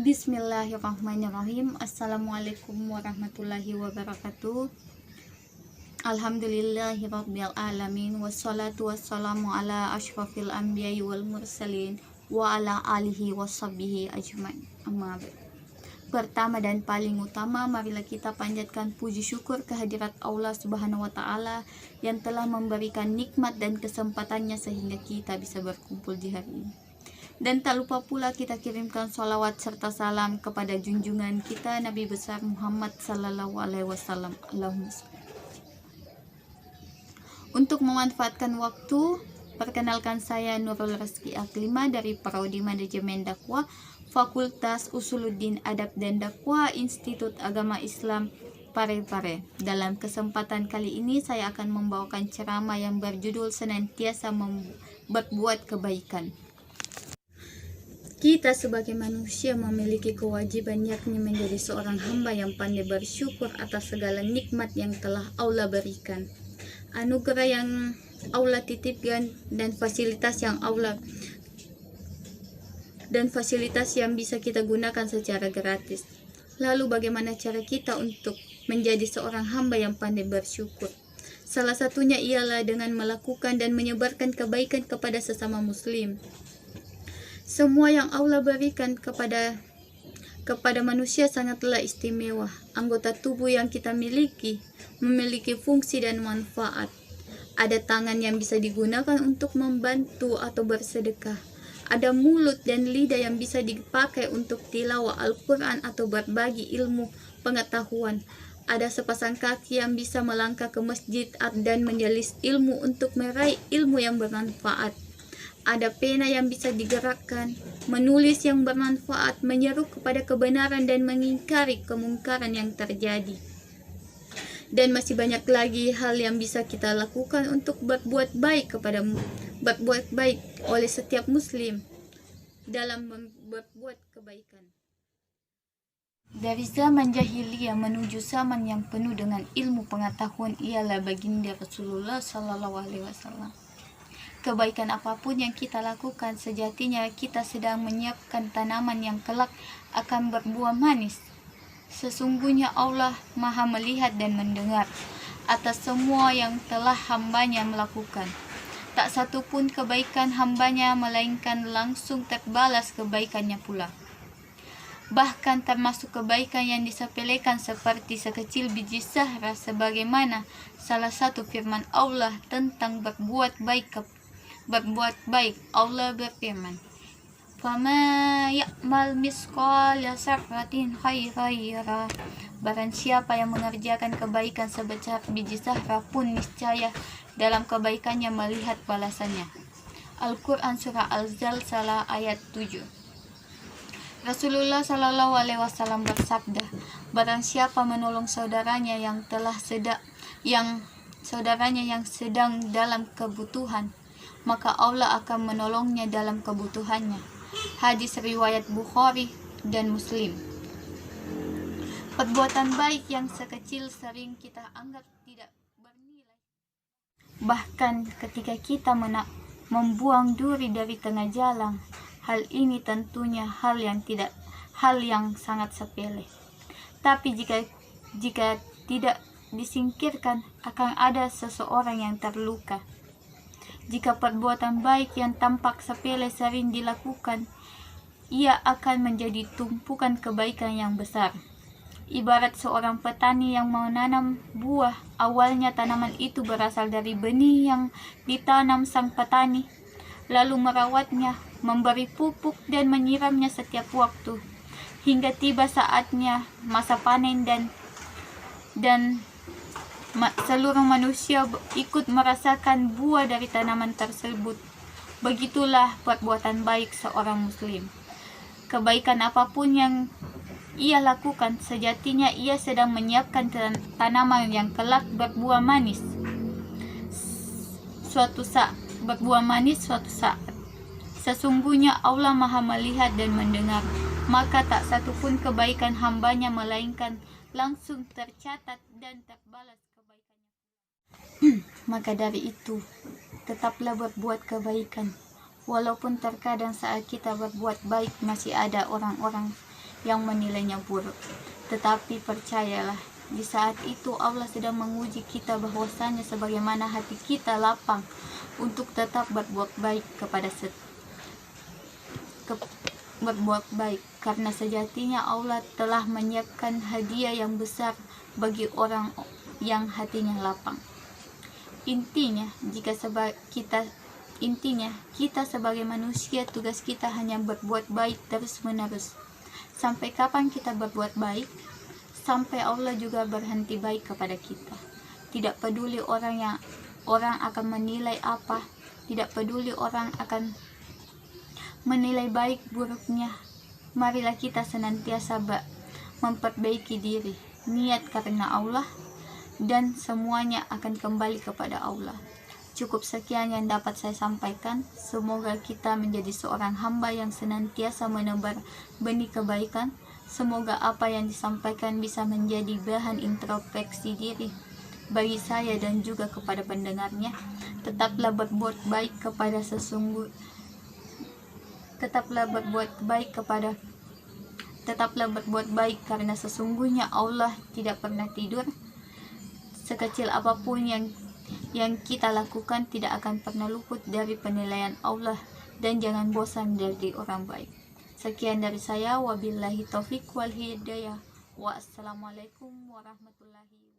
Bismillahirrahmanirrahim. Assalamualaikum warahmatullahi wabarakatuh. Alhamdulillahirabbil alamin, wassalatu wassalamu ala asyrafil anbiya'i wal mursalin wa ala alihi washabbihi ajmain. Amma ba'd. Pertama dan paling utama, marilah kita panjatkan puji syukur kehadirat Allah Subhanahu wa taala yang telah memberikan nikmat dan kesempatannya sehingga kita bisa berkumpul di hari ini. Dan tak lupa pula kita kirimkan sholawat serta salam kepada junjungan kita Nabi besar Muhammad sallallahu alaihi wasallam. Allahumma sholli. Untuk memanfaatkan waktu, perkenalkan saya Nurul Rizki Aklima dari Prodi Manajemen Dakwah, Fakultas Usuluddin Adab dan Dakwah, Institut Agama Islam Parepare. Dalam kesempatan kali ini saya akan membawakan ceramah yang berjudul senantiasa berbuat kebaikan. Kita sebagai manusia memiliki kewajiban, yakni menjadi seorang hamba yang pandai bersyukur atas segala nikmat yang telah Allah berikan, anugerah yang Allah titipkan, dan fasilitas yang bisa kita gunakan secara gratis. Lalu bagaimana cara kita untuk menjadi seorang hamba yang pandai bersyukur? Salah satunya ialah dengan melakukan dan menyebarkan kebaikan kepada sesama muslim. Semua yang Allah berikan kepada manusia sangatlah istimewa. Anggota tubuh yang kita memiliki fungsi dan manfaat. Ada tangan yang bisa digunakan untuk membantu atau bersedekah. Ada mulut dan lidah yang bisa dipakai untuk tilawah Al-Quran atau berbagi ilmu pengetahuan. Ada sepasang kaki yang bisa melangkah ke masjid dan menjelis ilmu untuk meraih ilmu yang bermanfaat. Ada pena yang bisa digerakkan, menulis yang bermanfaat, menyeru kepada kebenaran dan mengingkari kemungkaran yang terjadi. Dan masih banyak lagi hal yang bisa kita lakukan untuk berbuat baik oleh setiap muslim dalam berbuat kebaikan. Dari zaman jahiliyah menuju zaman yang penuh dengan ilmu pengetahuan ialah baginda Rasulullah sallallahu alaihi wasallam. Kebaikan apapun yang kita lakukan, sejatinya kita sedang menyiapkan tanaman yang kelak akan berbuah manis. Sesungguhnya Allah Maha melihat dan mendengar atas semua yang telah hambanya melakukan. Tak satu pun kebaikan hambanya melainkan langsung terbalas kebaikannya pula. Bahkan termasuk kebaikan yang disepelekan seperti sekecil biji zahra, sebagaimana salah satu firman Allah tentang berbuat baik. Allah berfirman, "Fama ya'mal misqala dzarratin khairan yarah." Barang siapa yang mengerjakan kebaikan sebesar biji zahra pun niscaya dalam kebaikannya melihat balasannya. Al-Quran Surah Al-Zalzalah ayat 7. Rasulullah Shallallahu Alaihi Wasallam bersabda, barang siapa menolong saudaranya yang sedang dalam kebutuhan, maka Allah akan menolongnya dalam kebutuhannya. Hadis riwayat Bukhari dan Muslim. Perbuatan baik yang sekecil sering kita anggap tidak bernilai. Bahkan ketika kita membuang duri dari tengah jalan, hal ini tentunya hal yang sangat sepele. Tapi jika tidak disingkirkan, akan ada seseorang yang terluka. Jika perbuatan baik yang tampak sepele sering dilakukan, ia akan menjadi tumpukan kebaikan yang besar. Ibarat seorang petani yang menanam buah, awalnya tanaman itu berasal dari benih yang ditanam sang petani, lalu merawatnya, memberi pupuk dan menyiramnya setiap waktu, hingga tiba saatnya masa panen dan seluruh manusia ikut merasakan buah dari tanaman tersebut. Begitulah perbuatan baik seorang muslim. Kebaikan apapun yang ia lakukan, sejatinya ia sedang menyiapkan tanaman yang kelak berbuah manis suatu saat. Sesungguhnya Allah Maha melihat dan mendengar, maka tak satu pun kebaikan hambanya melainkan langsung tercatat dan terbalas kebaikannya. Maka dari itu, tetaplah berbuat kebaikan. Walaupun terkadang saat kita berbuat baik masih ada orang-orang yang menilainya buruk. Tetapi percayalah, di saat itu Allah sedang menguji kita bahwasanya sebagaimana hati kita lapang untuk tetap berbuat baik berbuat baik, karena sejatinya Allah telah menyiapkan hadiah yang besar bagi orang yang hatinya lapang. Intinya, kita sebagai manusia, tugas kita hanya berbuat baik terus-menerus. Sampai kapan kita berbuat baik? Sampai Allah juga berhenti baik kepada kita. Tidak peduli orang akan menilai apa, tidak peduli orang akan menilai baik buruknya. Marilah kita senantiasa memperbaiki diri, niat karena Allah, dan semuanya akan kembali kepada Allah. Cukup sekian yang dapat saya sampaikan. Semoga kita menjadi seorang hamba yang senantiasa menebar benih kebaikan. Semoga apa yang disampaikan bisa menjadi bahan introspeksi diri bagi saya dan juga kepada pendengarnya. Tetaplah berbuat baik karena sesungguhnya Allah tidak pernah tidur. Sekecil apapun yang kita lakukan tidak akan pernah luput dari penilaian Allah, dan jangan bosan dari orang baik. Sekian dari saya, wabillahi taufik wal hidayah. Wassalamualaikum warahmatullahi wabarakatuh.